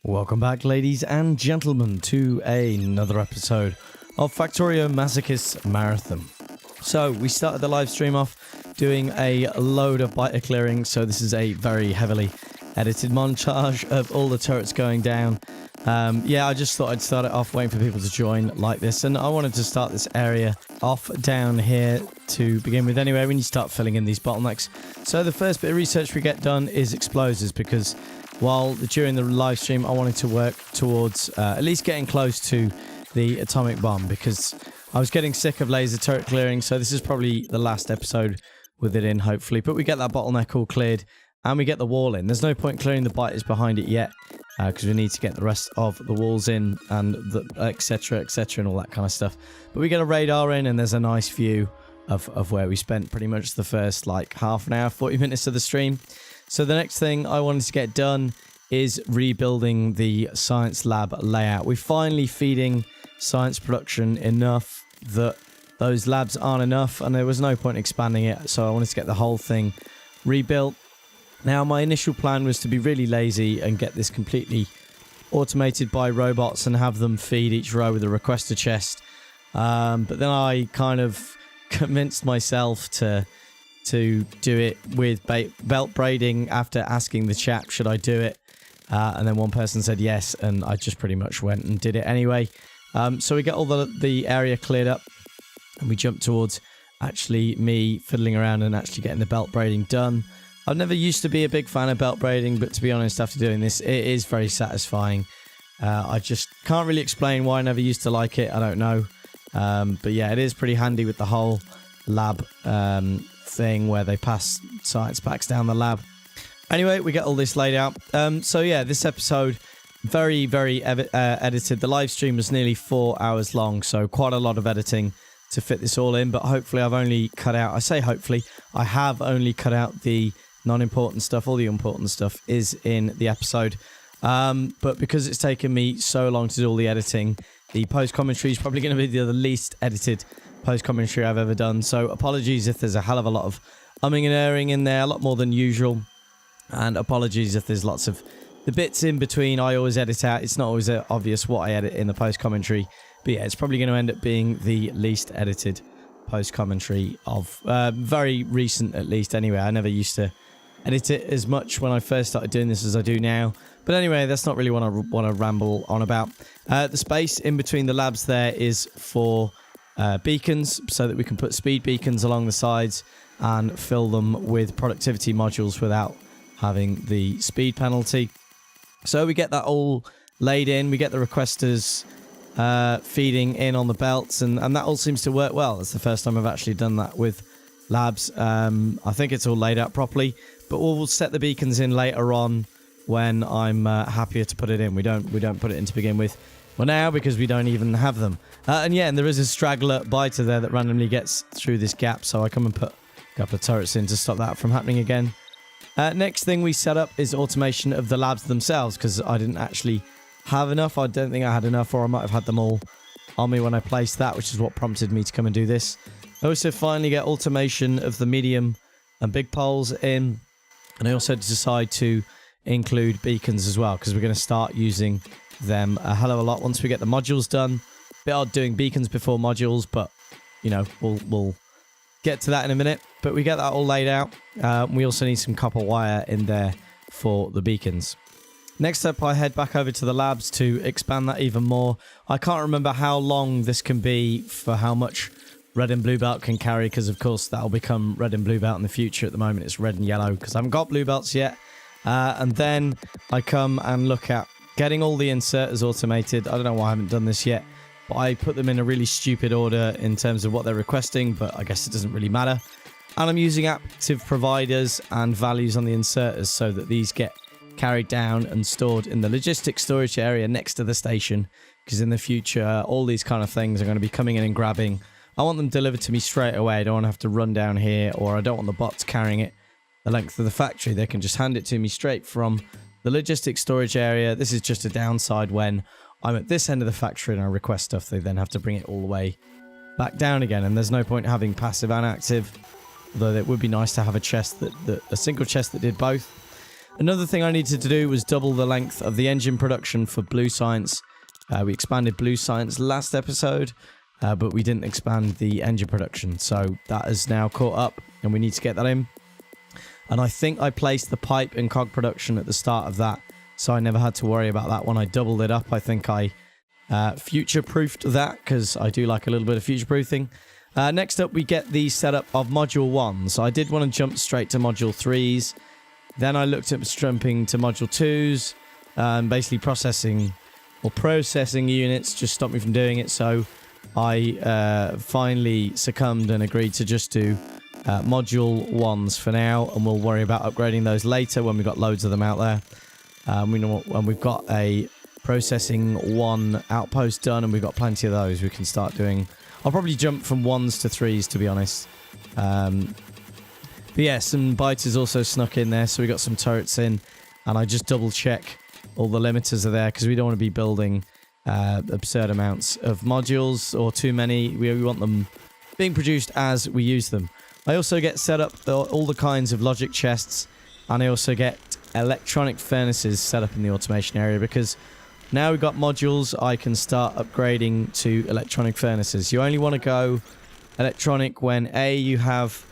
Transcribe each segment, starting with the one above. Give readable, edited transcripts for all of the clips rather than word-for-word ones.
Welcome back, ladies and gentlemen, to another episode of Factorio Masochists Marathon. So, we started the live stream off doing a load of biter clearing, so this is a very heavily edited montage of all the turrets going down. I just thought I'd start it off waiting for people to join like this, and I wanted to start this area off down here to begin with anyway when you start filling in these bottlenecks. So the first bit of research we get done is explosives, because while during the live stream I wanted to work towards at least getting close to the atomic bomb, because I was getting sick of laser turret clearing, so this is probably the last episode with it in, hopefully. But we get that bottleneck all cleared, and we get the wall in. There's no point clearing the biters behind it yet, because we need to get the rest of the walls in, and the etc, and all that kind of stuff. But we get a radar in, and there's a nice view of where we spent pretty much the first, like, half an hour, 40 minutes of the stream. So the next thing I wanted to get done is rebuilding the science lab layout. We're finally feeding science production enough that those labs aren't enough, and there was no point expanding it, so I wanted to get the whole thing rebuilt. Now, my initial plan was to be really lazy and get this completely automated by robots and have them feed each row with a requester chest. But then I kind of convinced myself to do it with belt braiding after asking the chat, should I do it? And then one person said yes, and I just pretty much went and did it anyway. So we get all the area cleared up, and we jump towards actually me fiddling around and actually getting the belt braiding done. I've never used to be a big fan of belt braiding, but to be honest, after doing this, it is very satisfying. I just can't really explain why I never used to like it. I don't know. But yeah, it is pretty handy with the whole lab thing where they pass science packs down the lab. Anyway, we get all this laid out. So yeah, this episode, very, very edited. The live stream was nearly 4 hours long, so quite a lot of editing to fit this all in. But hopefully I've only cut out, I say hopefully, I have only cut out the non-important stuff. All the important stuff is in the episode. But because it's taken me so long to do all the editing, the post-commentary is probably going to be the least edited post-commentary I've ever done. So apologies if there's a hell of a lot of umming and erring in there, a lot more than usual. And apologies if there's lots of the bits in between I always edit out. It's not always obvious what I edit in the post-commentary. But yeah, it's probably going to end up being the least edited post-commentary of very recent, at least. Anyway, I never used to edit it as much when I first started doing this as I do now. But anyway, that's not really what I want to ramble on about. The space in between the labs there is for beacons, so that we can put speed beacons along the sides and fill them with productivity modules without having the speed penalty. So we get that all laid in. We get the requesters feeding in on the belts, and that all seems to work well. It's the first time I've actually done that with labs. I think it's all laid out properly, but we'll set the beacons in later on when I'm happier to put it in. We don't put it in to begin with. Well, now, because we don't even have them. And there is a straggler biter there that randomly gets through this gap, so I come and put a couple of turrets in to stop that from happening again. Next thing we set up is automation of the labs themselves, because I didn't actually have enough. I don't think I had enough, or I might have had them all on me when I placed that, which is what prompted me to come and do this. I also finally get automation of the medium and big poles in, and I also decide to include beacons as well, because we're going to start using them a hell of a lot once we get the modules done. Bit odd doing beacons before modules, but we'll get to that in a minute. But we get that all laid out. We also need some copper wire in there for the beacons. Next up, I head back over to the labs to expand that even more. I can't remember how long this can be for how much red and blue belt can carry, because of course that'll become red and blue belt in the future. At the moment it's red and yellow because I haven't got blue belts yet. And then I come and look at getting all the inserters automated. I don't know why I haven't done this yet, but I put them in a really stupid order in terms of what they're requesting, but I guess it doesn't really matter. And I'm using active providers and values on the inserters so that these get carried down and stored in the logistics storage area next to the station, because in the future all these kind of things are going to be coming in and grabbing. I want them delivered to me straight away. I don't want to have to run down here, or I don't want the bots carrying it the length of the factory. They can just hand it to me straight from the logistics storage area. This is just a downside when I'm at this end of the factory and I request stuff. They then have to bring it all the way back down again, and there's no point having passive and active, although it would be nice to have a chest a single chest that did both. Another thing I needed to do was double the length of the engine production for Blue Science. We expanded Blue Science last episode, but we didn't expand the engine production. So that is now caught up, and we need to get that in. And I think I placed the pipe and cog production at the start of that, so I never had to worry about that when I doubled it up. I think I future-proofed that, because I do like a little bit of future-proofing. Next up, we get the setup of Module 1. So I did want to jump straight to Module 3s. Then I looked at jumping to Module 2s. Basically processing units just stopped me from doing it. So I finally succumbed and agreed to just do Module 1s for now. And we'll worry about upgrading those later when we've got loads of them out there. When we've got a processing 1 outpost done and we've got plenty of those, we can start doing... I'll probably jump from 1s to 3s, to be honest. But yeah, some biters also snuck in there, so we got some turrets in. And I just double check all the limiters are there, because we don't want to be building absurd amounts of modules or too many. We want them being produced as we use them. I also get set up all the kinds of logic chests, and I also get electronic furnaces set up in the automation area, because now we've got modules, I can start upgrading to electronic furnaces. You only want to go electronic when A, you have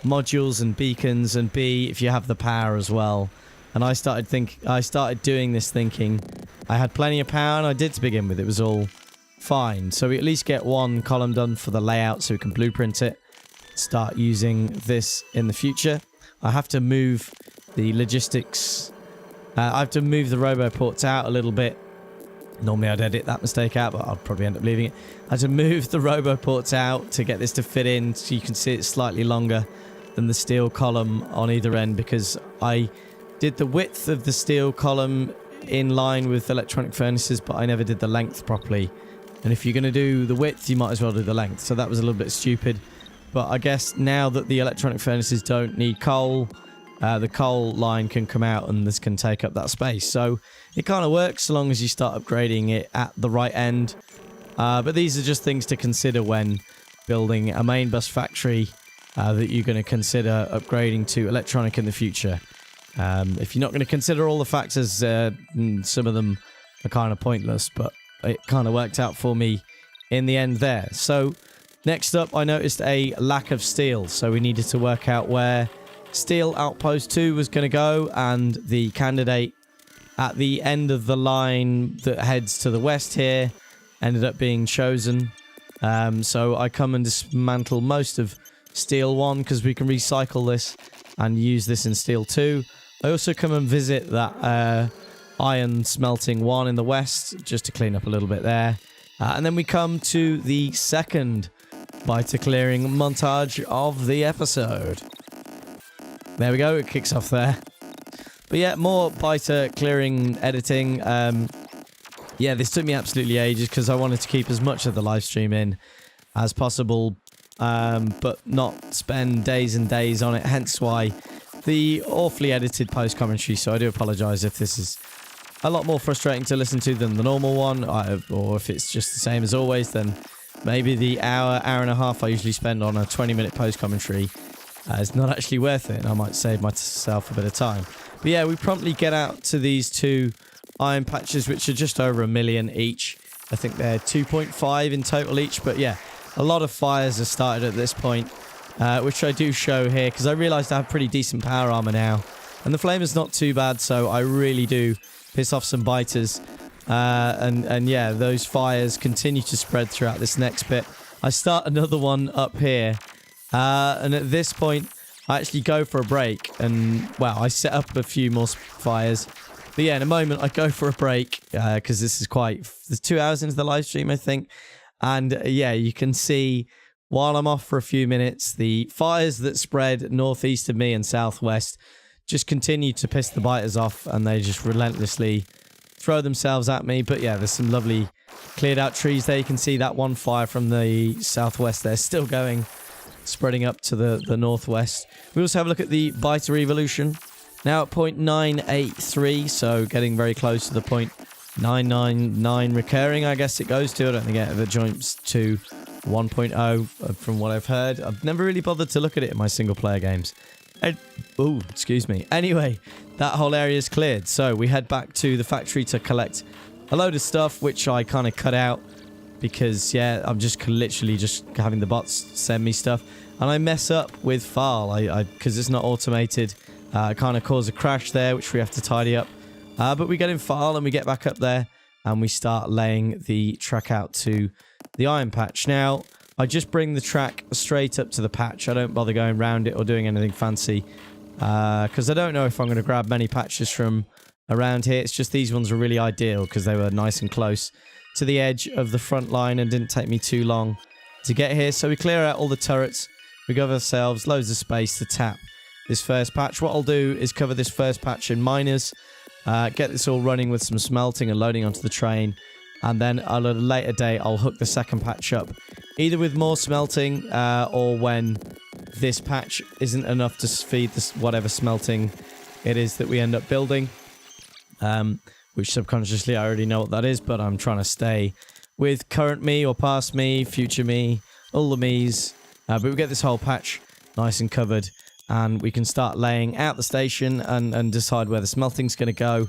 modules and beacons, and B, if you have the power as well. And I started doing this thinking I had plenty of power, and I did to begin with. It was all fine. So we at least get one column done for the layout so we can blueprint it. Start using this in the future. I have to move the logistics. I have to move the roboports out a little bit. Normally I'd edit that mistake out, but I'll probably end up leaving it. I had to move the roboports out to get this to fit in, so you can see it's slightly longer than the steel column on either end, because I did the width of the steel column in line with electronic furnaces, but I never did the length properly. And if you're going to do the width, you might as well do the length. So that was a little bit stupid. But I guess now that the electronic furnaces don't need coal, the coal line can come out and this can take up that space. So it kind of works so long as you start upgrading it at the right end. But these are just things to consider when building a main bus factory that you're going to consider upgrading to electronic in the future. If you're not going to consider all the factors, some of them are kind of pointless, but it kind of worked out for me in the end there. So next up, I noticed a lack of steel, so we needed to work out where steel outpost 2 was going to go, and the candidate at the end of the line that heads to the west here ended up being chosen. So I come and dismantle most of steel 1, because we can recycle this and use this in steel 2. I also come and visit that iron smelting 1 in the west, just to clean up a little bit there. And then we come to the second biter clearing montage of the episode. There we go, it kicks off there. But yeah, more biter clearing editing. Yeah, this took me absolutely ages, because I wanted to keep as much of the live stream in as possible, but not spend days and days on it, hence why the awfully edited post commentary. So I do apologize if this is a lot more frustrating to listen to than the normal one, or if it's just the same as always, then maybe the hour and a half I usually spend on a 20-minute post commentary is not actually worth it, and I might save myself a bit of time. But yeah, we promptly get out to these 2 iron patches, which are just over 1 million each. I think they're 2.5 in total each, but yeah, a lot of fires have started at this point, which I do show here, because I realised I have pretty decent power armor now, and the flamer's not too bad, so I really do piss off some biters. And yeah, those fires continue to spread throughout this next bit. I start another one up here, and at this point I actually go for a break, and well, I set up a few more fires. But yeah, in a moment I go for a break, because there's 2 hours into the live stream, I think. And yeah, you can see while I'm off for a few minutes, the fires that spread northeast of me and southwest just continue to piss the biters off, and they just relentlessly throw themselves at me. But yeah, there's some lovely cleared out trees there. You can see that one fire from the southwest there still going, spreading up to the northwest. We also have a look at the biter evolution. Now at 0.983, so getting very close to the 0.999 recurring, I guess it goes to. I don't think it ever jumps to 1.0 from what I've heard. I've never really bothered to look at it in my single player games. Oh, excuse me. Anyway, that whole area is cleared. So we head back to the factory to collect a load of stuff, which I kind of cut out because, yeah, I'm just literally just having the bots send me stuff. And I mess up with file because it's not automated. I kind of cause a crash there, which we have to tidy up. But we get in file and we get back up there and we start laying the track out to the iron patch. Now, I just bring the track straight up to the patch. I don't bother going around it or doing anything fancy because I don't know if I'm going to grab many patches from around here. It's just these ones were really ideal because they were nice and close to the edge of the front line and didn't take me too long to get here. So we clear out all the turrets. We give ourselves loads of space to tap this first patch. What I'll do is cover this first patch in miners, get this all running with some smelting and loading onto the train, and then at a later date I'll hook the second patch up, either with more smelting or when this patch isn't enough to feed this whatever smelting it is that we end up building, which subconsciously I already know what that is, but I'm trying to stay with current me or past me, future me, all the me's. But we get this whole patch nice and covered, and we can start laying out the station and decide where the smelting's going to go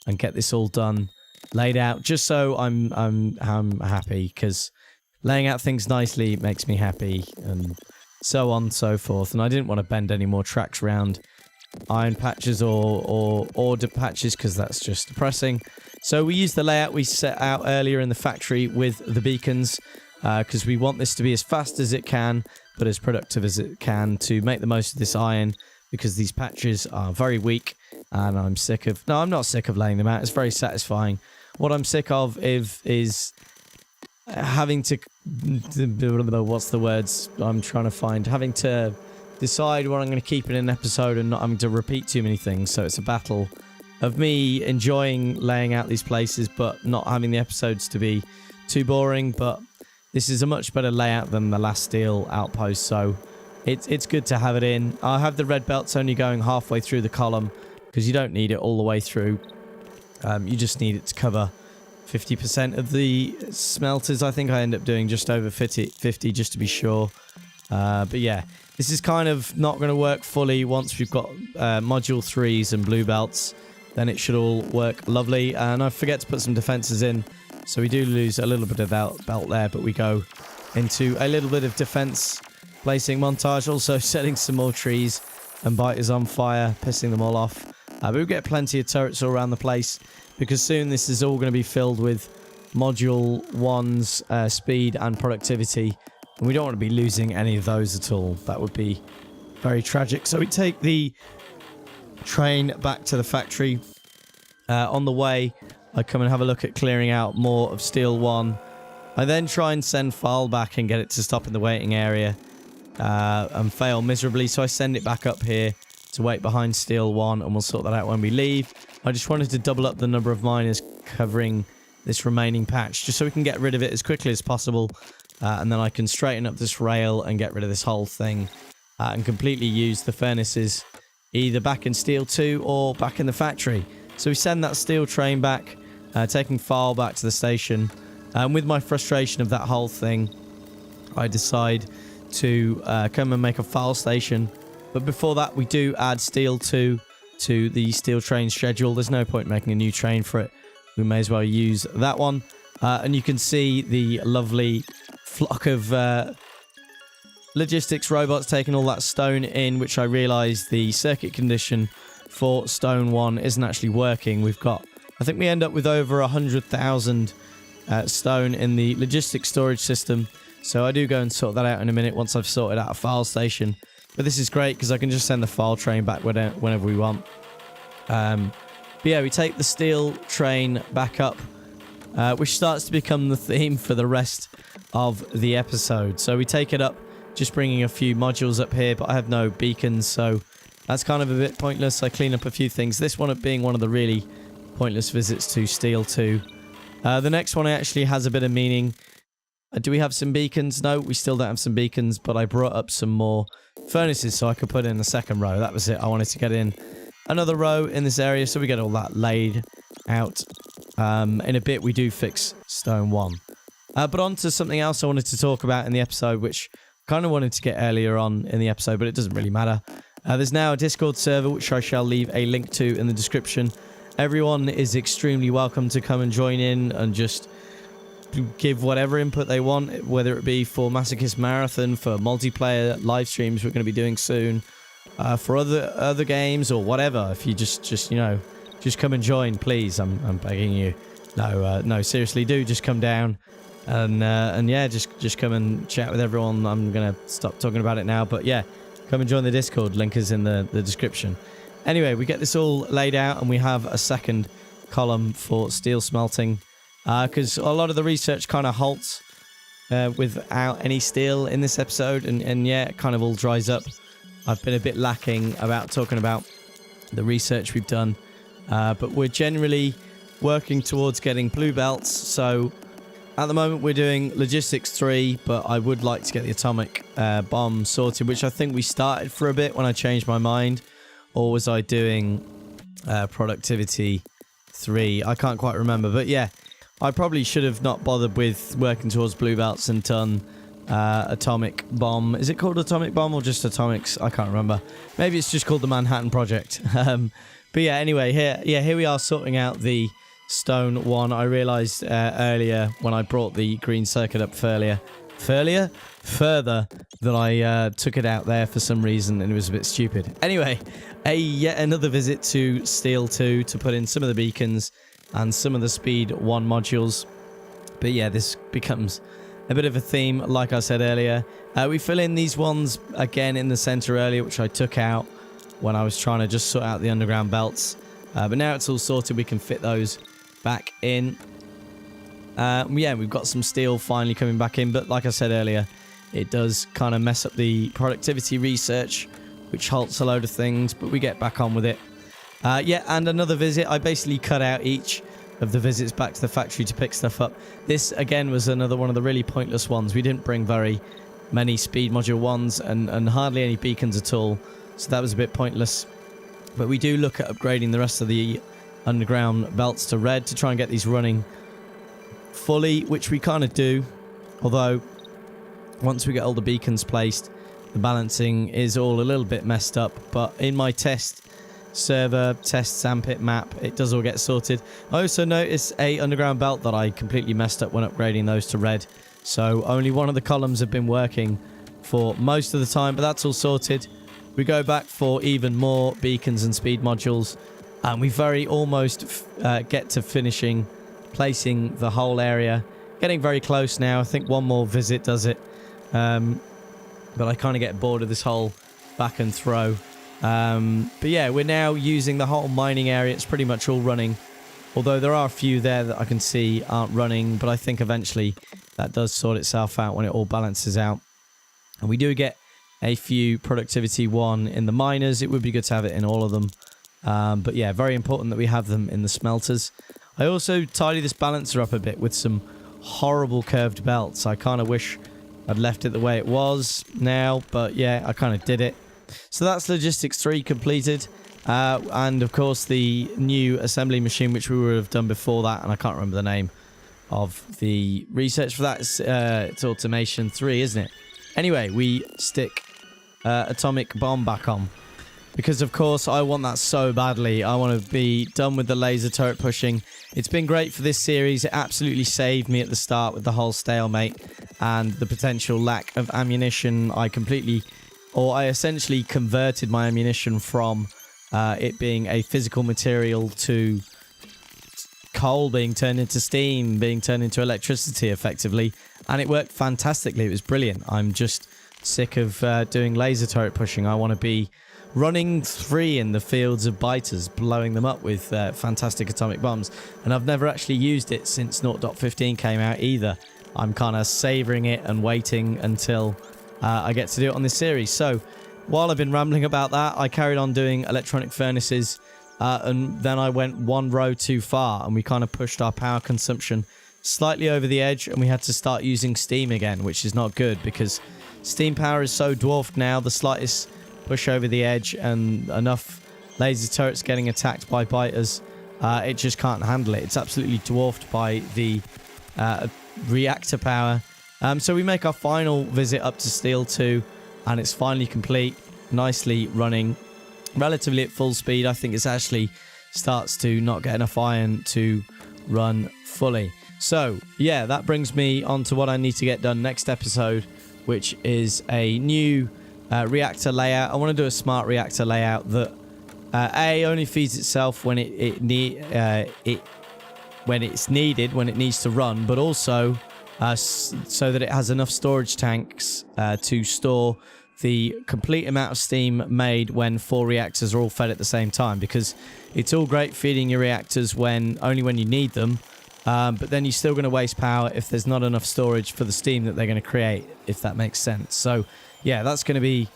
and get this all done, laid out, just so I'm happy, because laying out things nicely makes me happy, and so on and so forth. And I didn't want to bend any more tracks around iron patches or order patches because that's just depressing. So we use the layout we set out earlier in the factory with the beacons because we want this to be as fast as it can but as productive as it can to make the most of this iron, because these patches are very weak and I'm sick of... No, I'm not sick of laying them out. It's very satisfying. What I'm sick of is having to... What's the words I'm trying to find? Having to decide what I'm going to keep in an episode and not having to repeat too many things. So it's a battle of me enjoying laying out these places but not having the episodes to be too boring. But this is a much better layout than the last steel outpost, so it's good to have it in. I have the red belts only going halfway through the column because you don't need it all the way through. You just need it to cover 50% of the smelters. I think I end up doing just over 50 just to be sure. But yeah, this is kind of not going to work fully once we've got module 3s and blue belts. Then it should all work lovely. And I forget to put some defenses in, so we do lose a little bit of that belt there, but we go into a little bit of defense placing montage, also setting some more trees and biters on fire, pissing them all off. But we get plenty of turrets all around the place because soon this is all going to be filled with module 1's speed and productivity, and we don't want to be losing any of those at all. That would be very tragic. So we take the train back to the factory. On the way, I come and have a look at clearing out more of Steel 1. I then try and send File back and get it to stop in the waiting area and fail miserably. So I send it back up here to wait behind Steel 1, and we'll sort that out when we leave. I just wanted to double up the number of miners covering this remaining patch just so we can get rid of it as quickly as possible. And then I can straighten up this rail and get rid of this whole thing and completely use the furnaces either back in Steel 2 or back in the factory. So we send that steel train back, taking File back to the station. And with my frustration of that whole thing, I decide to come and make a File station. But before that, we do add Steel 2 to the steel train schedule. There's no point making a new train for it. We may as well use that one. And you can see the lovely flock of logistics robots taking all that stone in, which I realised the circuit condition for stone 1 isn't actually working. We've got, I think we end up with over 100,000 stone in the logistics storage system. So I do go and sort that out in a minute once I've sorted out a File station. But this is great because I can just send the File train back whenever we want. But yeah, we take the steel train back up, which starts to become the theme for the rest of the episode. So we take it up, just bringing a few modules up here, but I have no beacons, so that's kind of a bit pointless. I clean up a few things. This one being one of the really pointless visits to Steel 2. The next one actually has a bit of meaning. Do we have some beacons? No, we still don't have some beacons, but I brought up some more furnaces so I could put in the second row. That was it. I wanted to get in another row in this area, so we get all that laid out. In a bit, we do fix stone 1. But on to something else I wanted to talk about in the episode, which I kind of wanted to get earlier on in the episode, but it doesn't really matter. There's now a Discord server, which I shall leave a link to in the description. Everyone is extremely welcome to come and join in and just give whatever input they want, whether it be for Masochists Marathon, for multiplayer live streams we're going to be doing soon, for other games or whatever. If you just come and join, please. I'm begging you. No, seriously, do just come down and yeah, just come and chat with everyone. I'm gonna stop talking about it now, but yeah, come and join the Discord. Link is in the description. Anyway, we get this all laid out, and we have a second column for steel smelting, because a lot of the research kind of halts without any steel in this episode, and yeah, it kind of all dries up. I've been a bit lacking about talking about the research we've done, but we're generally working towards getting blue belts. So at the moment we're doing logistics 3, but I would like to get the atomic bomb sorted, which I think we started for a bit when I changed my mind. Or was I doing productivity 3? I can't quite remember, but yeah, I probably should have not bothered with working towards blue belts and done atomic bomb. Is it called atomic bomb or just atomics? I can't remember. Maybe it's just called the Manhattan Project. But yeah, anyway, here we are sorting out the stone one. I realized earlier when I brought the green circuit up further that I took it out there for some reason, and it was a bit stupid. Anyway, yet another visit to Steel 2 to put in some of the beacons and some of the Speed 1 modules. But yeah, this becomes a bit of a theme, like I said earlier. We fill in these ones again in the center earlier, which I took out when I was trying to just sort out the underground belts. But now it's all sorted, we can fit those back in. Yeah, we've got some steel finally coming back in, but like I said earlier, it does kind of mess up the productivity research, which halts a load of things, but we get back on with it. Yeah, and another visit. I basically cut out each of the visits back to the factory to pick stuff up. This, again, was another one of the really pointless ones. We didn't bring very many speed module 1s and hardly any beacons at all, so that was a bit pointless. But we do look at upgrading the rest of the underground belts to red to try and get these running fully, which we kind of do, although once we get all the beacons placed, the balancing is all a little bit messed up. But in my test server, test sandpit map, it does all get sorted. I also noticed a underground belt that I completely messed up when upgrading those to red, so only one of the columns have been working for most of the time, but that's all sorted. We go back for even more beacons and speed modules, and we very almost get to finishing placing the whole area. Getting very close now. I think one more visit does it, but I kind of get bored of this whole back and throw. But yeah, we're now using the whole mining area. It's pretty much all running, although there are a few there that I can see aren't running, but I think eventually that does sort itself out when it all balances out. And we do get a few productivity 1 in the miners. It would be good to have it in all of them, but yeah, very important that we have them in the smelters. I also tidy this balancer up a bit with some horrible curved belts. I kind of wish I'd left it the way it was now, but yeah, I kind of did it. So that's logistics 3 completed, and of course the new assembly machine, which we would have done before that, and I can't remember the name of the research for that. It's automation 3, isn't it? Anyway, we stick atomic bomb back on, because of course I want that so badly. I want to be done with the laser turret pushing. It's been great for this series. It absolutely saved me at the start with the whole stalemate and the potential lack of ammunition. I essentially converted my ammunition from it being a physical material to coal being turned into steam, being turned into electricity effectively, and it worked fantastically. It was brilliant. I'm just sick of doing laser turret pushing. I want to be running free in the fields of biters, blowing them up with fantastic atomic bombs. And I've never actually used it since 0.15 came out either. I'm kind of savouring it and waiting until I get to do it on this series. So while I've been rambling about that, I carried on doing electronic furnaces, and then I went one row too far, and we kind of pushed our power consumption slightly over the edge, and we had to start using steam again, which is not good because steam power is so dwarfed now. The slightest push over the edge and enough laser turrets getting attacked by biters, it just can't handle it. It's absolutely dwarfed by the reactor power. So we make our final visit up to Steel 2, and it's finally complete. nicely running relatively at full speed. I think it's actually starts to not get enough iron to run fully. So yeah, that brings me on to what I need to get done next episode, which is a new reactor layout. I want to do a smart reactor layout that only feeds itself when when it's needed, when it needs to run, but also so that it has enough storage tanks to store the complete amount of steam made when 4 reactors are all fed at the same time. Because it's all great feeding your reactors only when you need them, but then you're still going to waste power if there's not enough storage for the steam that they're going to create, if that makes sense. So yeah, that's going to be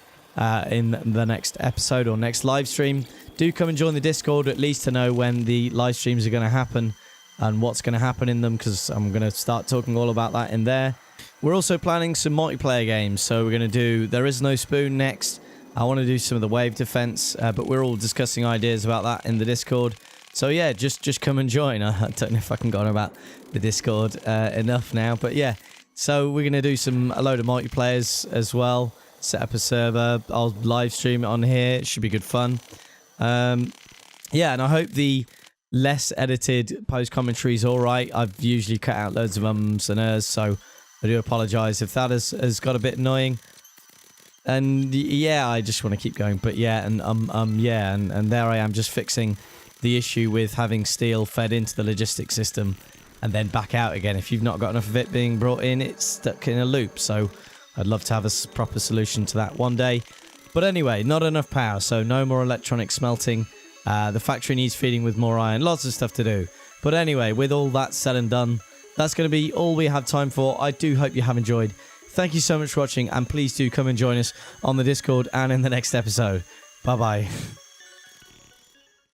in the next episode or next live stream. Do come and join the Discord at least to know when the live streams are going to happen and what's going to happen in them, because I'm going to start talking all about that in there. We're also planning some multiplayer games, so we're going to do There Is No Spoon next. I want to do some of the wave defense, but we're all discussing ideas about that in the Discord. So yeah, just come and join. I don't know if I can go on about the Discord enough now, but yeah. So we're going to do a load of multiplayers as well. Set up a server. I'll live stream it on here. It should be good fun. Yeah, and I hope the less edited post commentary is all right. I've usually cut out loads of ums and ers, so I do apologize if that has got a bit annoying. And yeah, I just want to keep going. But yeah, and yeah, and there I am, just fixing the issue with having steel fed into the logistics system and then back out again. If you've not got enough of it being brought in, it's stuck in a loop. So I'd love to have a proper solution to that one day. But anyway, not enough power, so no more electronic smelting. The factory needs feeding with more iron. Lots of stuff to do. But anyway, with all that said and done, that's going to be all we have time for. I do hope you have enjoyed. Thank you so much for watching, and please do come and join us on the Discord and in the next episode. Bye-bye.